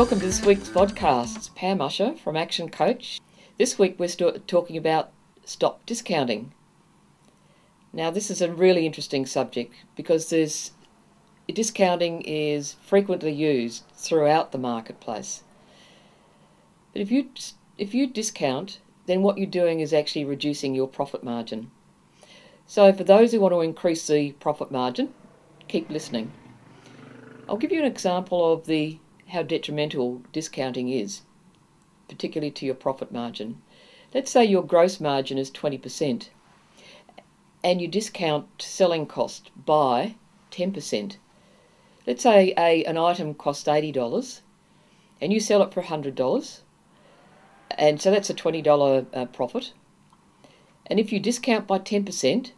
Welcome to this week's podcast. It's Pam Usher from Action Coach. This week we're talking about stop discounting. Now this is a really interesting subject because discounting is frequently used throughout the marketplace. But if you discount, then what you're doing is actually reducing your profit margin. So for those who want to increase the profit margin, keep listening. I'll give you an example of how detrimental discounting is, particularly to your profit margin. Let's say your gross margin is 20% and you discount selling cost by 10%. Let's say an item costs $80 and you sell it for $100, and so that's a $20 profit. And if you discount by 10%,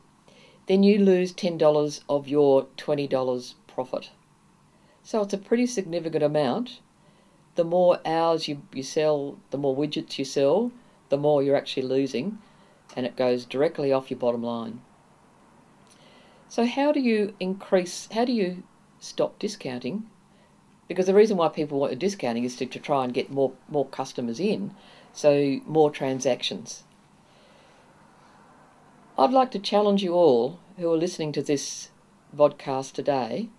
then you lose $10 of your $20 profit. So it's a pretty significant amount. The more hours you sell, the more widgets you sell, the more you're actually losing, and it goes directly off your bottom line. So how do you stop discounting? Because the reason why people want discounting is to try and get more customers in, so more transactions. I'd like to challenge you all who are listening to this podcast today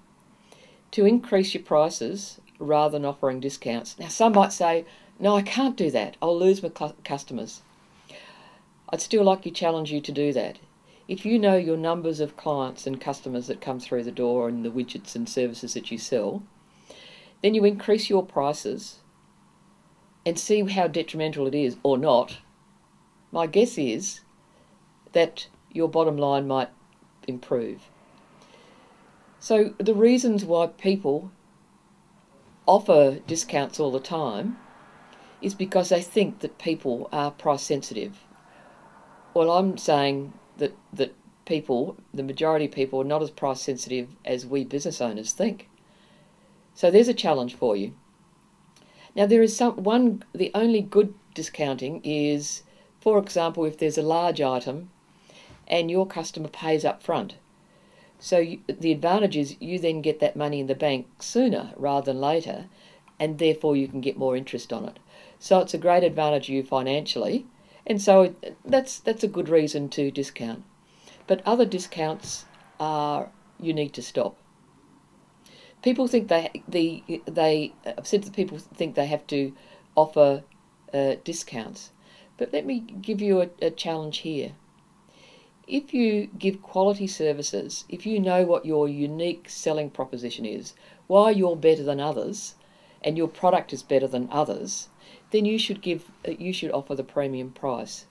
to increase your prices rather than offering discounts. Now some might say, no, I can't do that. I'll lose my customers. I'd still like to challenge you to do that. If you know your numbers of clients and customers that come through the door and the widgets and services that you sell, then you increase your prices and see how detrimental it is or not. My guess is that your bottom line might improve. So the reasons why people offer discounts all the time is because they think that people are price sensitive. Well, I'm saying that people, the majority of people, are not as price sensitive as we business owners think. So there's a challenge for you. Now there is the only good discounting is, for example, if there's a large item and your customer pays up front. So the advantage is you then get that money in the bank sooner rather than later, and therefore you can get more interest on it. So it's a great advantage to you financially, and so that's a good reason to discount. But other discounts you need to stop. People think I've said that people think they have to offer discounts, but let me give you a challenge here. If you give quality services, if you know what your unique selling proposition is, why you're better than others, and your product is better than others, then you should offer the premium price.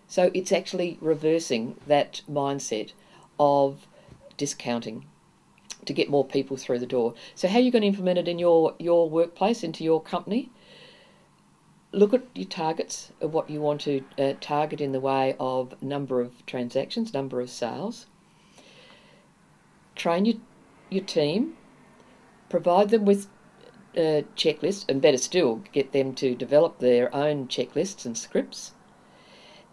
So it's actually reversing that mindset of discounting to get more people through the door. So how are you going to implement it in your workplace, into your company? Look at your targets of what you want to target in the way of number of transactions, number of sales. Train your team, provide them with checklists, and better still, get them to develop their own checklists and scripts,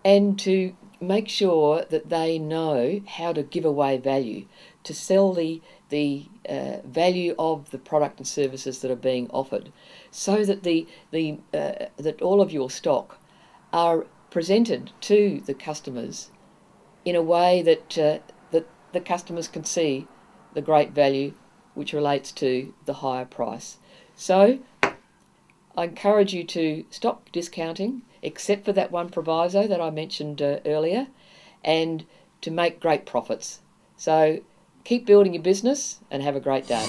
and to make sure that they know how to give away value, to sell the value of the product and services that are being offered, so that that all of your stock are presented to the customers in a way that the customers can see the great value which relates to the higher price. So I encourage you to stop discounting, except for that one proviso that I mentioned earlier, and to make great profits. So keep building your business and have a great day.